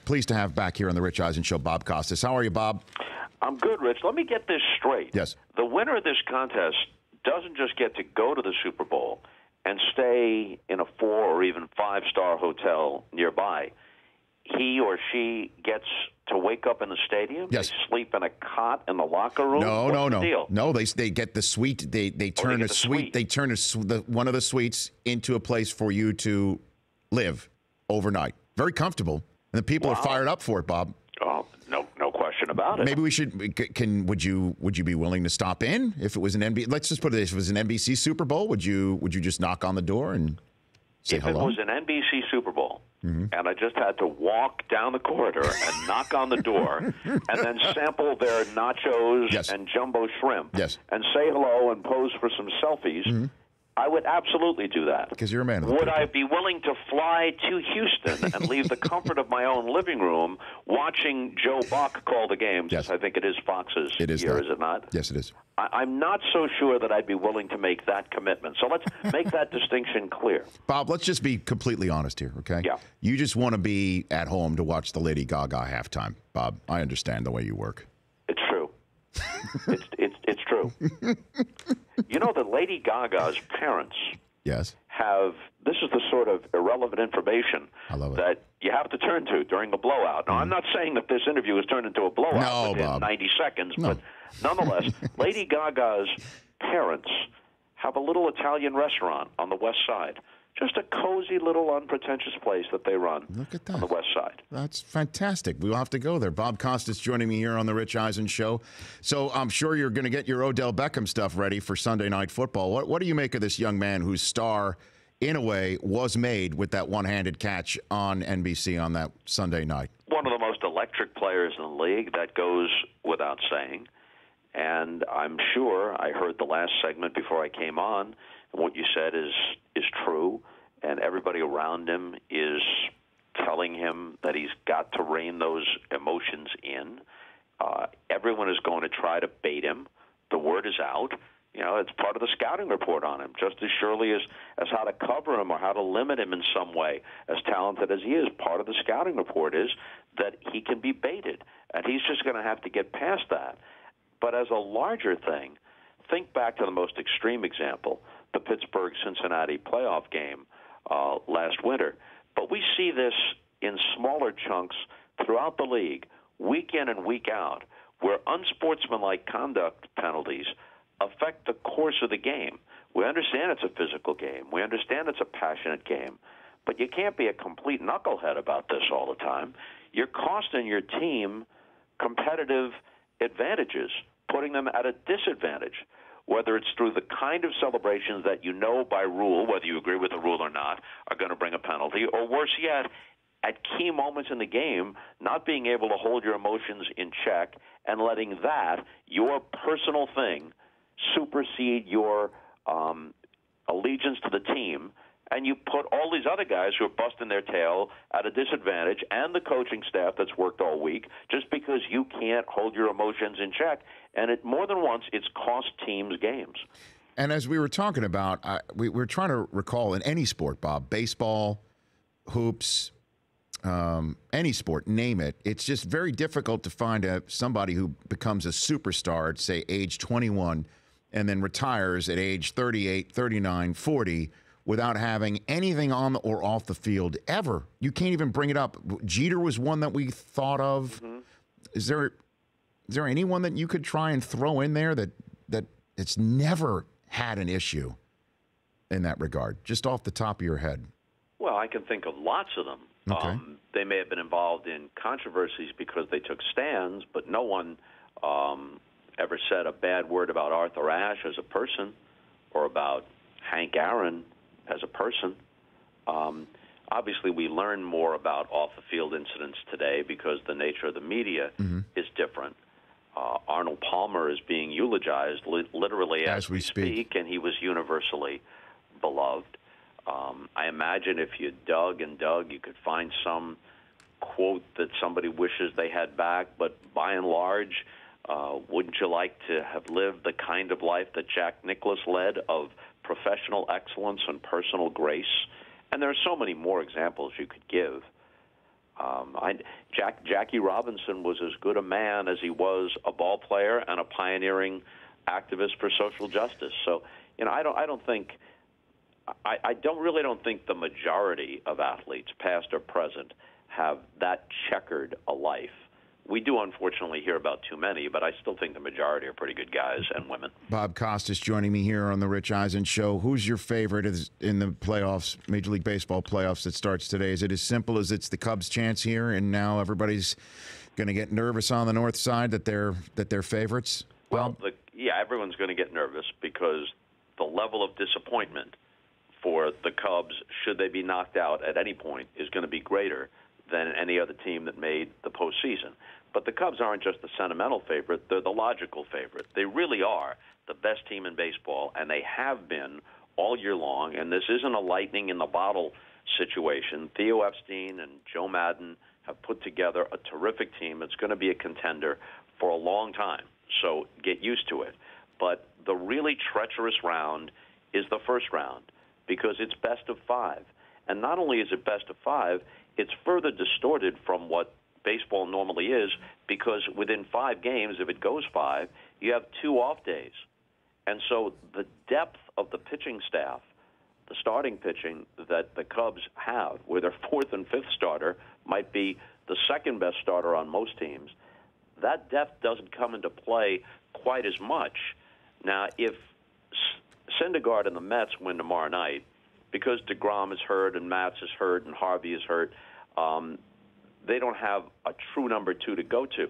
Pleased to have back here on the Rich Eisen Show, Bob Costas. How are you, Bob? I'm good, Rich. Let me get this straight. Yes. The winner of this contest doesn't just get to go to the Super Bowl and stay in a 4 or even 5-star hotel nearby. He or she gets to wake up in the stadium? Yes. They sleep in a cot in the locker room? No. Deal? No, they get the suite. They turn a suite. They turn one of the suites into a place for you to live overnight. Very comfortable. And the people are fired up for it, Bob. Oh, no question about it. Maybe we should. Would you be willing to stop in if it was an NBC? Let's just put it this: if it was an NBC Super Bowl, would you just knock on the door and say hello? If it was an NBC Super Bowl, and I just had to walk down the corridor and knock on the door, and then sample their nachos and jumbo shrimp, and say hello and pose for some selfies. I would absolutely do that. Because you're a man of the Would people. I be willing to fly to Houston and leave the comfort of my own living room watching Joe Buck call the games? Yes. I think it is Fox's It is year, that. is it not? Yes, it is. I'm not so sure that I'd be willing to make that commitment. So let's make that distinction clear. Bob, let's just be completely honest here, okay? Yeah. You just want to be at home to watch the Lady Gaga halftime, Bob. I understand the way you work. It's true. It's true. You know that Lady Gaga's parents have, this is the sort of irrelevant information that you have to turn to during a blowout. Now, I'm not saying that this interview has turned into a blowout within 90 seconds, but nonetheless, Lady Gaga's parents have a little Italian restaurant on the West Side. Just a cozy little unpretentious place that they run on the West Side. That's fantastic. We'll have to go there. Bob Costas joining me here on the Rich Eisen Show. So I'm sure you're going to get your Odell Beckham stuff ready for Sunday Night Football. What do you make of this young man whose star, in a way, was made with that one-handed catch on NBC on that Sunday night? One of the most electric players in the league. That goes without saying. And I'm sure I heard the last segment before I came on. What you said is true, and everybody around him is telling him that he's got to rein those emotions in. Everyone is going to try to bait him. The word is out. You know, it's part of the scouting report on him, just as surely as how to cover him or how to limit him in some way. As talented as he is, part of the scouting report is that he can be baited, and he's just going to have to get past that. But as a larger thing, think back to the most extreme example, the Pittsburgh-Cincinnati playoff game last winter. But we see this in smaller chunks throughout the league, week in and week out, where unsportsmanlike conduct penalties affect the course of the game. We understand it's a physical game. We understand it's a passionate game. But you can't be a complete knucklehead about this all the time. You're costing your team competitive advantages, putting them at a disadvantage, whether it's through the kind of celebrations that you know by rule, whether you agree with the rule or not, are going to bring a penalty, or worse yet, at key moments in the game, not being able to hold your emotions in check and letting that, your personal thing, supersede your allegiance to the team, and you put all these other guys who are busting their tail at a disadvantage and the coaching staff that's worked all week just because you can't hold your emotions in check. And more than once, it's cost teams games. And as we were talking about, we're trying to recall in any sport, Bob, baseball, hoops, any sport, name it. It's just very difficult to find somebody who becomes a superstar at, say, age 21 and then retires at age 38, 39, 40 without having anything on or off the field ever. You can't even bring it up. Jeter was one that we thought of. Is there anyone that you could try and throw in there that it's never had an issue in that regard, just off the top of your head? Well, I can think of lots of them. Okay. They may have been involved in controversies because they took stands, but no one ever said a bad word about Arthur Ashe as a person or about Hank Aaron as a person. Obviously, we learn more about off-the-field incidents today because the nature of the media is different. Arnold Palmer is being eulogized literally as we speak, and he was universally beloved. I imagine if you dug and dug, you could find some quote that somebody wishes they had back, but by and large, wouldn't you like to have lived the kind of life that Jack Nicklaus led of professional excellence and personal grace? And there are so many more examples you could give. Jackie Robinson was as good a man as he was a ball player and a pioneering activist for social justice. So, I don't think the majority of athletes, past or present, have that checkered a life. We do, unfortunately, hear about too many, but I still think the majority are pretty good guys and women. Bob Costas joining me here on the Rich Eisen Show. Who's your favorite in the playoffs, Major League Baseball playoffs that starts today? Is it as simple as it's the Cubs' chance here, and now everybody's going to get nervous on the north side that they're favorites? Well, everyone's going to get nervous because the level of disappointment for the Cubs, should they be knocked out at any point, is going to be greater than any other team that made the postseason. But the Cubs aren't just the sentimental favorite, they're the logical favorite. They really are the best team in baseball, and they have been all year long, and this isn't a lightning in the bottle situation. Theo Epstein and Joe Madden have put together a terrific team that's going to be a contender for a long time, so get used to it. But the really treacherous round is the first round because it's best of 5. And not only is it best of 5, it's further distorted from what baseball normally is because within 5 games, if it goes 5, you have 2 off days. And so the depth of the pitching staff, the starting pitching that the Cubs have, where their 4th and 5th starter might be the second best starter on most teams, that depth doesn't come into play quite as much. Now, if Syndergaard and the Mets win tomorrow night, because DeGrom is hurt and Matz is hurt and Harvey is hurt, they don't have a true number 2 to go to.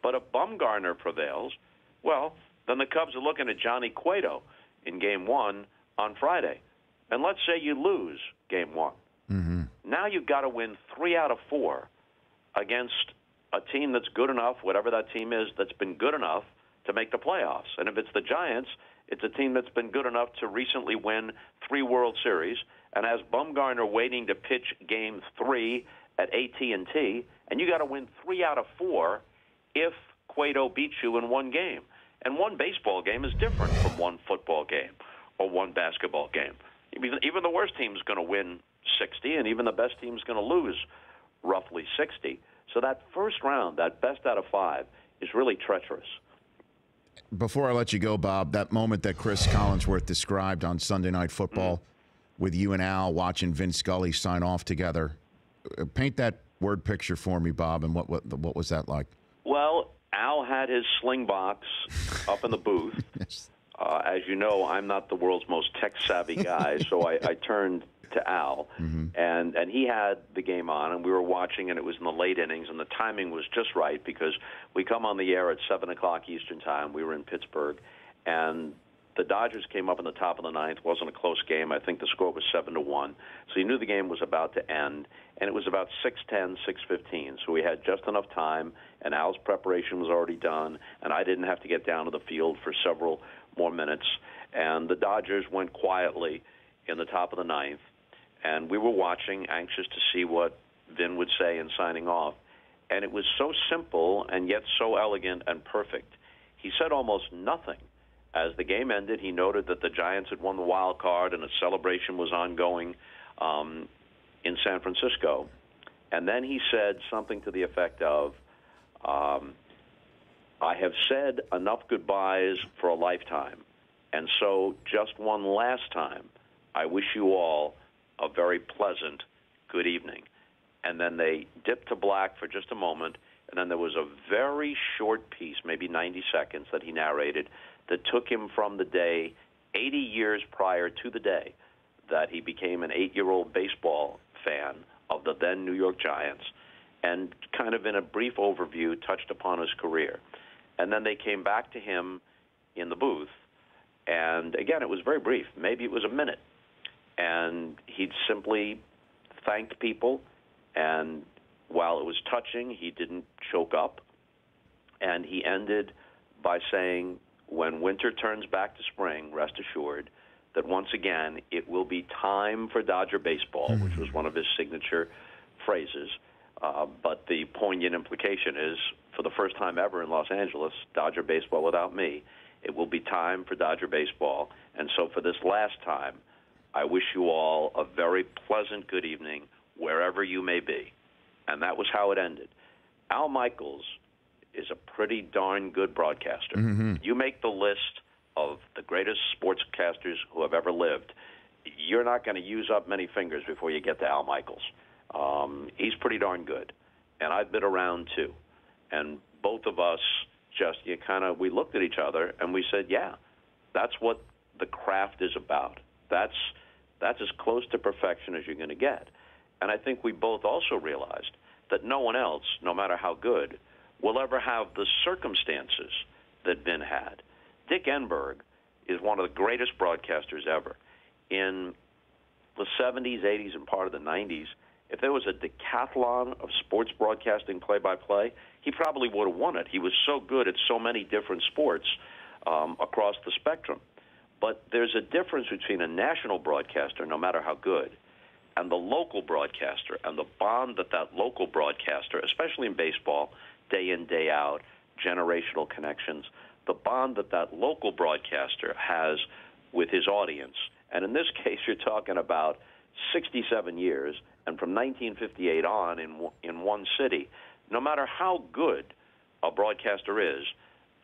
But if Bumgarner prevails, well, then the Cubs are looking at Johnny Cueto in Game 1 on Friday. And let's say you lose Game 1. Mm-hmm. Now you've got to win 3 out of 4 against a team that's good enough, whatever that team is, that's been good enough to make the playoffs. And if it's the Giants, it's a team that's been good enough to recently win 3 World Series and has Bumgarner waiting to pitch Game 3 at AT&T, and you got to win 3 out of 4 if Cueto beats you in 1 game. And 1 baseball game is different from 1 football game or 1 basketball game. Even the worst team is going to win 60, and even the best team is going to lose roughly 60. So that first round, that best out of 5, is really treacherous. Before I let you go, Bob, that moment that Chris Collinsworth described on Sunday Night Football with you and Al watching Vince Scully sign off together, paint that word picture for me, Bob, and what was that like? Well, Al had his sling box up in the booth. Yes. As you know, I'm not the world's most tech-savvy guy, so I turned to Al, and he had the game on, and we were watching, and it was in the late innings, and the timing was just right because we come on the air at 7 o'clock Eastern Time. We were in Pittsburgh, and the Dodgers came up in the top of the 9th. It wasn't a close game. I think the score was 7-1, so you knew the game was about to end, and it was about 6:10, 6:15, so we had just enough time, and Al's preparation was already done, and I didn't have to get down to the field for several more minutes, and the Dodgers went quietly in the top of the 9th, and we were watching, anxious to see what Vin would say in signing off, and it was so simple and yet so elegant and perfect. He said almost nothing. As the game ended, he noted that the Giants had won the wild card and a celebration was ongoing in San Francisco, and then he said something to the effect of, I have said enough goodbyes for a lifetime, and so just one last time, I wish you all a very pleasant good evening. And then they dipped to black for just a moment, and then there was a very short piece, maybe 90 seconds, that he narrated that took him from the day 80 years prior to the day that he became an 8-year-old baseball fan of the then New York Giants, and kind of in a brief overview touched upon his career. And then they came back to him in the booth, and again, it was very brief. Maybe it was a minute. And he'd simply thanked people, and while it was touching, he didn't choke up. And he ended by saying, when winter turns back to spring, rest assured that once again it will be time for Dodger baseball, which was one of his signature phrases. But the poignant implication is, for the first time ever in Los Angeles, Dodger baseball without me, it will be time for Dodger baseball. And so for this last time, I wish you all a very pleasant good evening, wherever you may be. and that was how it ended. Al Michaels is a pretty darn good broadcaster. Mm-hmm. You make the list of the greatest sportscasters who have ever lived, you're not going to use up many fingers before you get to Al Michaels. He's pretty darn good, and I've been around too. And both of us we looked at each other and we said, yeah, that's what the craft is about. That's as close to perfection as you're going to get. And I think we both also realized that no one else, no matter how good, will ever have the circumstances that Vin had. Dick Enberg is one of the greatest broadcasters ever. In the 70s, 80s, and part of the 90s, if there was a decathlon of sports broadcasting play-by-play, he probably would have won it. He was so good at so many different sports across the spectrum. But there's a difference between a national broadcaster, no matter how good, and the local broadcaster, and the bond that local broadcaster, especially in baseball, day in, day out, generational connections, the bond that local broadcaster has with his audience. And in this case, you're talking about 67 years, and from 1958 on in one city. No matter how good a broadcaster is,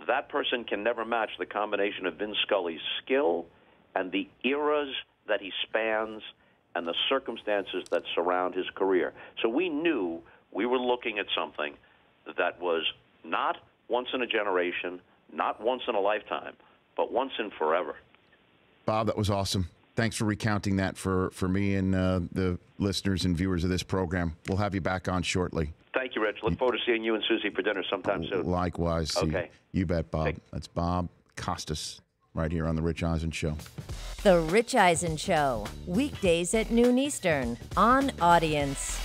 that person can never match the combination of Vin Scully's skill and the eras that he spans and the circumstances that surround his career. So we knew we were looking at something that was not once in a generation, not once in a lifetime, but once in forever. Bob, that was awesome. Thanks for recounting that for me and the listeners and viewers of this program. We'll have you back on shortly. Thank you, Rich. Look forward to seeing you and Susie for dinner sometime soon. Likewise. Okay. You bet, Bob. That's Bob Costas right here on The Rich Eisen Show. The Rich Eisen Show, weekdays at noon Eastern on Audience.